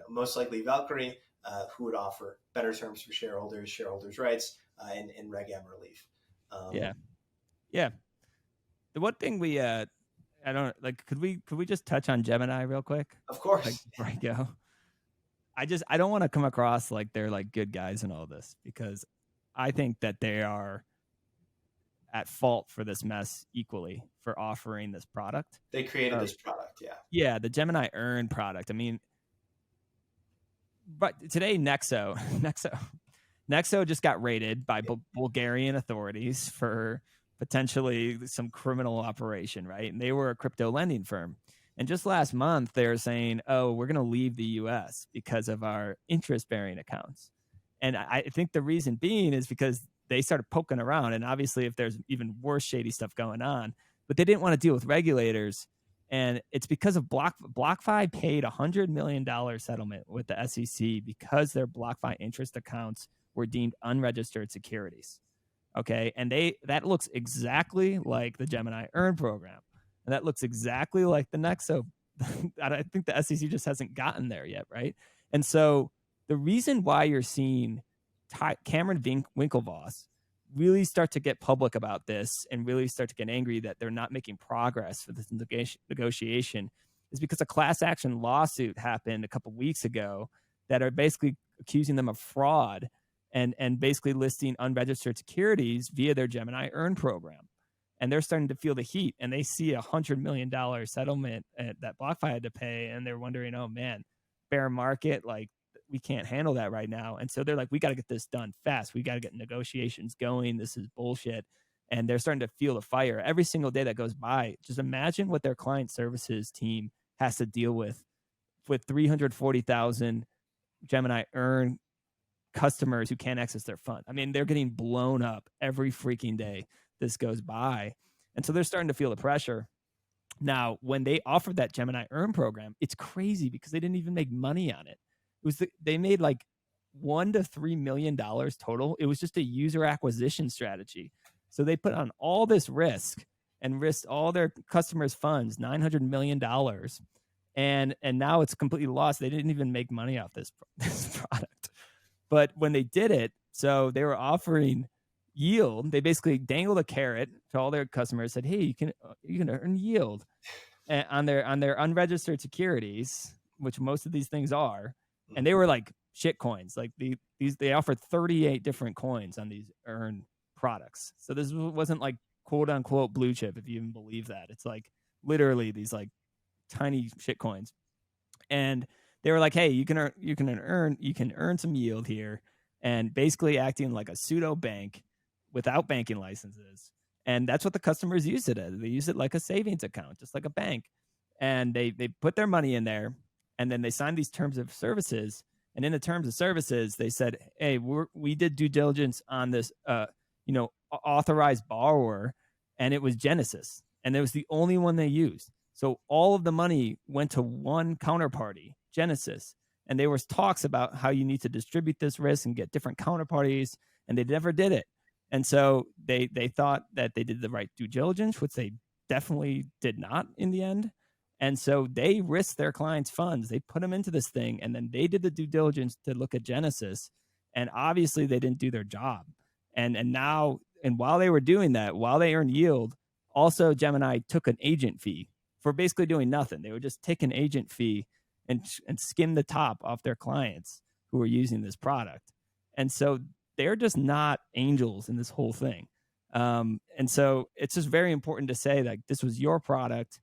most likely Valkyrie, who would offer better terms for shareholders' rights, and Reg M relief. Yeah. The one thing we I don't like. Could we just touch on Gemini real quick? Of course. Like, before I go, I don't want to come across like they're like good guys in all this, because I think that they are at fault for this mess equally for offering this product. They created this product, yeah. Yeah, the Gemini Earn product. I mean, but today Nuxo just got raided by Bulgarian authorities for potentially some criminal operation, right? And they were a crypto lending firm. And just last month, they were saying, oh, we're going to leave the U.S. because of our interest-bearing accounts. And I think the reason being is because they started poking around. And obviously, if there's even worse shady stuff going on, but they didn't want to deal with regulators. And it's because of BlockFi paid $100 million settlement with the SEC because their BlockFi interest accounts were deemed unregistered securities. Okay. And that looks exactly like the Gemini Earn program. And that looks exactly like the Nuxo. I think the SEC just hasn't gotten there yet. Right. And so the reason why you're seeing Cameron Winklevoss really start to get public about this and really start to get angry that they're not making progress for this negotiation is because a class action lawsuit happened a couple of weeks ago that are basically accusing them of fraud and basically listing unregistered securities via their Gemini Earn program. And they're starting to feel the heat, and they see $100 million settlement that BlockFi had to pay, and they're wondering, oh man, bear market, like we can't handle that right now. And so they're like, we got to get this done fast. We got to get negotiations going. This is bullshit. And they're starting to feel the fire every single day that goes by. Just imagine what their client services team has to deal with 340,000 Gemini Earn customers who can't access their fund. I mean, they're getting blown up every freaking day this goes by. And so they're starting to feel the pressure. Now, when they offered that Gemini Earn program, it's crazy because they didn't even make money on it. They made like $1 to $3 million total. It was just a user acquisition strategy. So they put on all this risk and risked all their customers' funds, $900 million. And now it's completely lost. They didn't even make money off this product. But when they did it, so they were offering yield. They basically dangled a carrot to all their customers, said, hey, you can earn yield on their unregistered securities, which most of these things are. And they were like shit coins. Like they offered 38 different coins on these Earn products. So this wasn't like quote unquote blue chip, if you even believe that. It's like literally these like tiny shit coins. And they were like, hey, you can earn some yield here, and basically acting like a pseudo bank without banking licenses. And that's what the customers use it as. They use it like a savings account, just like a bank. And they put their money in there, and then they signed these terms of services. And in the terms of services, they said, hey, we did due diligence on this, authorized borrower, and it was Genesis. And it was the only one they used. So all of the money went to one counterparty, Genesis. And there was talks about how you need to distribute this risk and get different counterparties, and they never did it. And so they thought that they did the right due diligence, which they definitely did not in the end. And so they risked their clients' funds. They put them into this thing, and then they did the due diligence to look at Genesis. And obviously they didn't do their job. And while they were doing that, while they earned yield, also Gemini took an agent fee for basically doing nothing. They would just take an agent fee and skim the top off their clients who were using this product. And so they're just not angels in this whole thing. And so it's just very important to say that this was your product.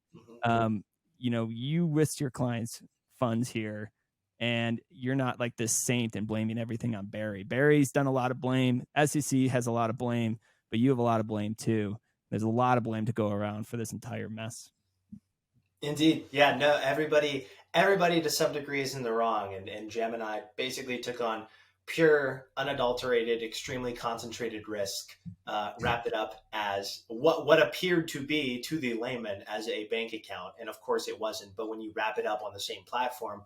You risked your clients' funds here, and you're not like this saint and blaming everything on Barry. Barry's done a lot of blame. SEC has a lot of blame, but you have a lot of blame too. There's a lot of blame to go around for this entire mess. Indeed. Yeah, no, everybody to some degree is in the wrong. And Gemini basically took on pure, unadulterated, extremely concentrated risk, wrapped it up as what appeared to be to the layman as a bank account. And of course it wasn't. But when you wrap it up on the same platform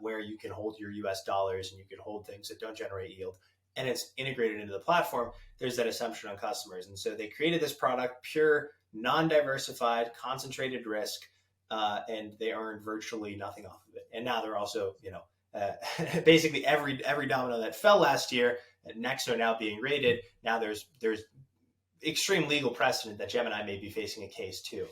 where you can hold your US dollars and you can hold things that don't generate yield, and it's integrated into the platform, there's that assumption on customers. And so they created this product, pure, non-diversified, concentrated risk, and they earned virtually nothing off of it. And now they're also, basically every domino that fell last year, Nuxo now being rated, now there's extreme legal precedent that Gemini may be facing a case too.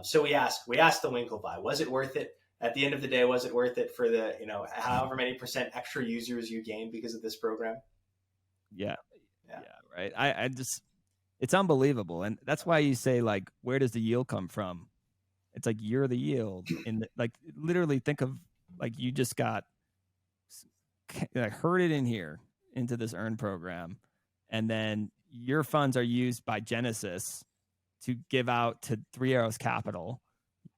So we asked the Winklevi, was it worth it? At the end of the day, was it worth it for the, however many percent extra users you gained because of this program? Yeah, right. I just, it's unbelievable. And that's why you say, like, where does the yield come from? It's like, you're the yield. And like, literally think of, like, you just got herded in here into this Earn program, and then your funds are used by Genesis to give out to Three Arrows Capital.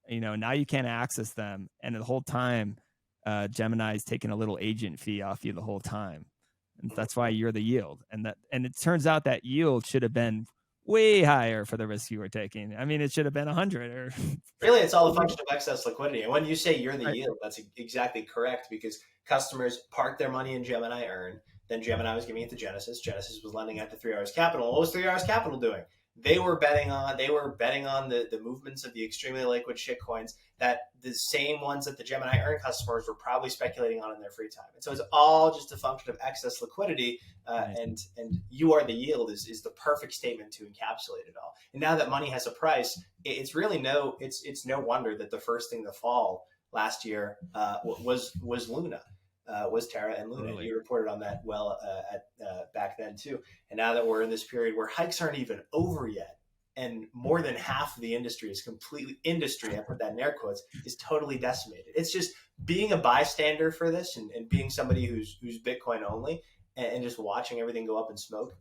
Now you can't access them, and the whole time Gemini's taking a little agent fee off you the whole time. and that's why you're the yield. And it turns out that yield should have been way higher for the risk you were taking. I mean, it should have been 100 or really, it's all a function of excess liquidity. And when you say you're the right. yield, that's exactly correct, because customers park their money in Gemini Earn. Then Gemini was giving it to Genesis. Genesis was lending out to 3 Hours Capital. What was 3 Hours Capital doing? They were betting on the movements of the extremely liquid shitcoins, that the same ones that the Gemini Earn customers were probably speculating on in their free time. And so it's all just a function of excess liquidity. And you are the yield is the perfect statement to encapsulate it all. And now that money has a price, it's really no wonder that the first thing to fall last year was Luna. Was Terra and Luna. Totally. You reported on that back then too. And now that we're in this period where hikes aren't even over yet, and more than half of the industry is completely I put that in air quotes, is totally decimated. It's just being a bystander for this and being somebody who's Bitcoin only and just watching everything go up in smoke.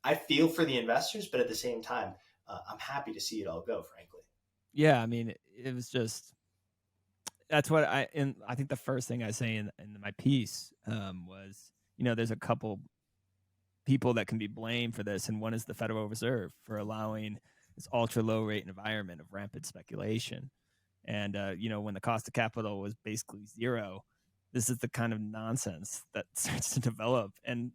I feel for the investors, but at the same time, I'm happy to see it all go, frankly. Yeah, I mean, it was just. That's what I think the first thing I say in my piece was, there's a couple people that can be blamed for this, and one is the Federal Reserve for allowing this ultra low rate environment of rampant speculation. And when the cost of capital was basically zero, this is the kind of nonsense that starts to develop. And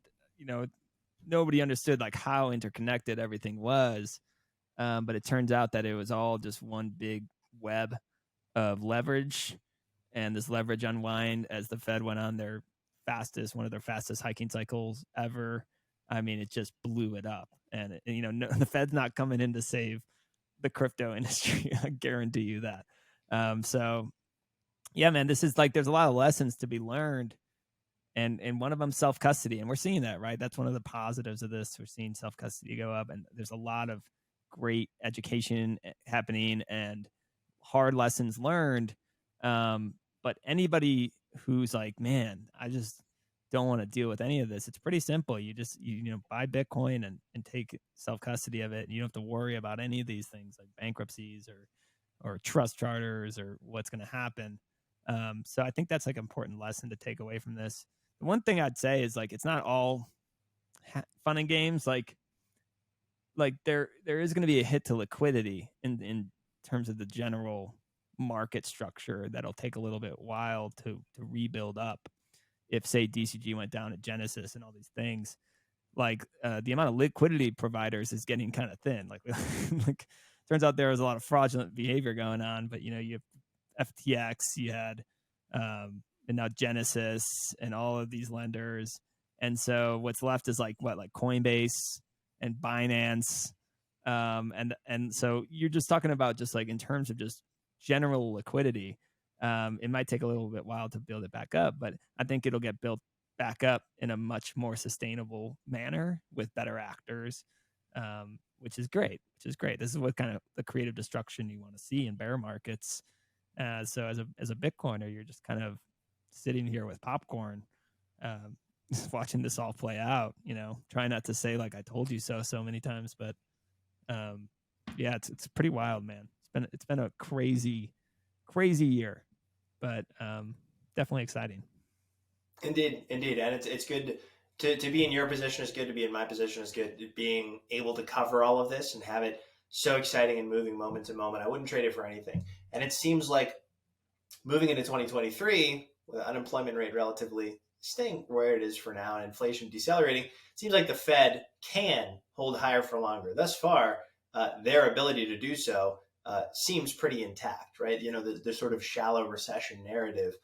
nobody understood like how interconnected everything was, but it turns out that it was all just one big web of leverage, and this leverage unwind as the Fed went on one of their fastest hiking cycles ever. I mean, it just blew it up, and the Fed's not coming in to save the crypto industry. I guarantee you that. So yeah, man, this is like, there's a lot of lessons to be learned, and one of them self-custody, and we're seeing that, right? That's one of the positives of this. We're seeing self-custody go up, and there's a lot of great education happening and hard lessons learned. But anybody who's like, man, I just don't want to deal with any of this, it's pretty simple. You just buy Bitcoin and take self-custody of it, and you don't have to worry about any of these things like bankruptcies or trust charters or what's going to happen. So I think that's like an important lesson to take away from this. The one thing I'd say is like, it's not all fun and games. Like there is going to be a hit to liquidity in terms of the general market structure that'll take a little bit while to rebuild up. If say DCG went down at Genesis and all these things, like the amount of liquidity providers is getting kind of thin. Like turns out there was a lot of fraudulent behavior going on, but you have FTX, you had and now Genesis and all of these lenders, and so what's left is like Coinbase and Binance, and so you're just talking about just like in terms of just general liquidity. It might take a little bit while to build it back up, but I think it'll get built back up in a much more sustainable manner with better actors, which is great. This is what kind of the creative destruction you want to see in bear markets. So as a Bitcoiner, you're just kind of sitting here with popcorn, just watching this all play out, trying not to say like I told you so many times, but yeah, it's pretty wild, man. It's been a crazy year, but definitely exciting. Indeed, and it's good to be in your position. Is good to be in my position. Is good being able to cover all of this and have it so exciting and moving moment to moment. I wouldn't trade it for anything. And it seems like moving into 2023, with unemployment rate relatively staying where it is for now and inflation decelerating, it seems like the Fed can hold higher for longer. Thus far, their ability to do so seems pretty intact, right? The sort of shallow recession narrative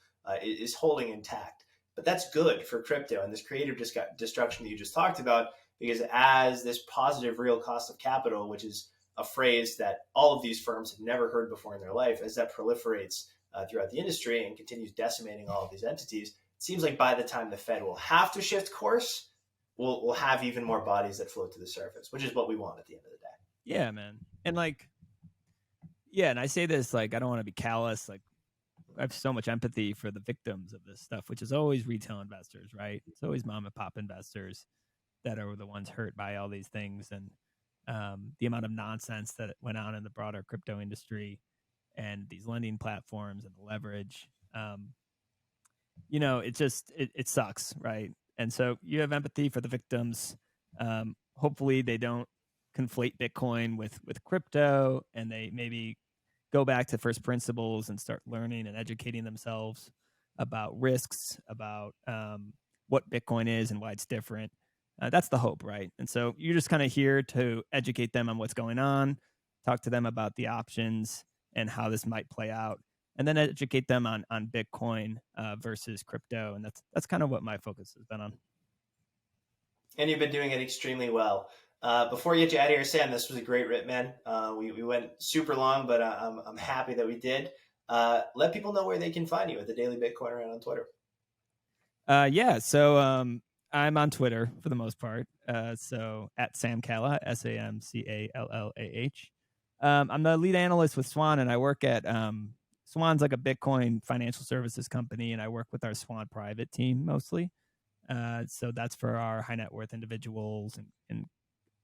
is holding intact. But that's good for crypto and this creative destruction that you just talked about, because as this positive real cost of capital, which is a phrase that all of these firms have never heard before in their life, as that proliferates throughout the industry and continues decimating all of these entities, it seems like by the time the Fed will have to shift course, we'll have even more bodies that float to the surface, which is what we want at the end of the day. Yeah, man. And like, yeah, and I say this like, I don't want to be callous. Like, I have so much empathy for the victims of this stuff, which is always retail investors, right? It's always mom and pop investors that are the ones hurt by all these things. And the amount of nonsense that went on in the broader crypto industry and these lending platforms and the leverage, it sucks, right? And so you have empathy for the victims. Hopefully they don't conflate Bitcoin with crypto, and they maybe go back to first principles and start learning and educating themselves about risks, about what Bitcoin is and why it's different. That's the hope, right? And so you're just kind of here to educate them on what's going on, talk to them about the options and how this might play out, and then educate them on Bitcoin versus crypto. And that's kind of what my focus has been on. And you've been doing it extremely well. Before we get you out of here, Sam, this was a great rip, man. We went super long, but I'm happy that we did. Let people know where they can find you at the Daily Bitcoiner and on Twitter. Yeah, so I'm on Twitter for the most part. So at Sam Callahan, SamCallah. I'm the lead analyst with Swan, and I work at Swan's like a Bitcoin financial services company, and I work with our Swan private team mostly. So that's for our high net worth individuals and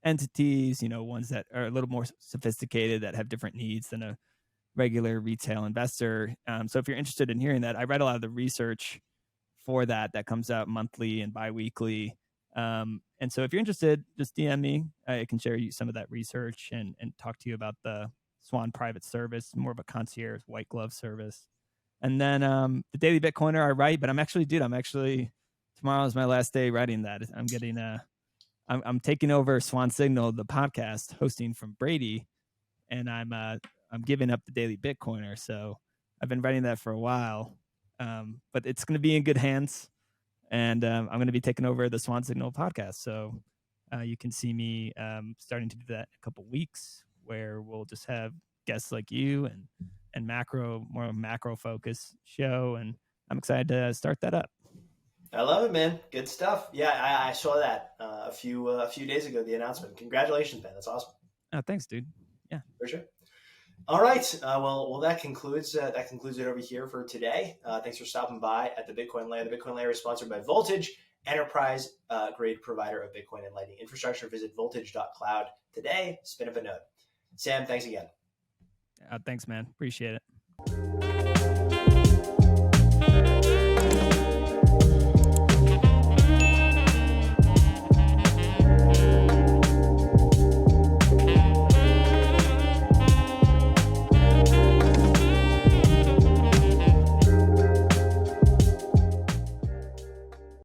entities, ones that are a little more sophisticated that have different needs than a regular retail investor. So if you're interested in hearing that, I read a lot of the research for that comes out monthly and biweekly. And so if you're interested, just DM me. I can share you some of that research and talk to you about the Swan private service, more of a concierge white glove service. And then the Daily Bitcoiner I write, but I'm actually tomorrow is my last day writing that. I'm getting I'm taking over Swan Signal, the podcast hosting from Brady, and I'm giving up the Daily Bitcoiner. So I've been writing that for a while, but it's going to be in good hands, and I'm going to be taking over the Swan Signal podcast. So you can see me starting to do that in a couple weeks, where we'll just have guests like you and more macro focus show, and I'm excited to start that up. I love it, man. Good stuff. Yeah, I saw that a few days ago, the announcement. Congratulations, man. That's awesome. Thanks, dude. Yeah, for sure. All right. Well, that concludes it over here for today. Thanks for stopping by at the Bitcoin Layer. The Bitcoin Layer is sponsored by Voltage, enterprise grade provider of Bitcoin and Lightning infrastructure. Visit voltage.cloud today. Spin up a node. Sam, thanks again. Thanks, man. Appreciate it.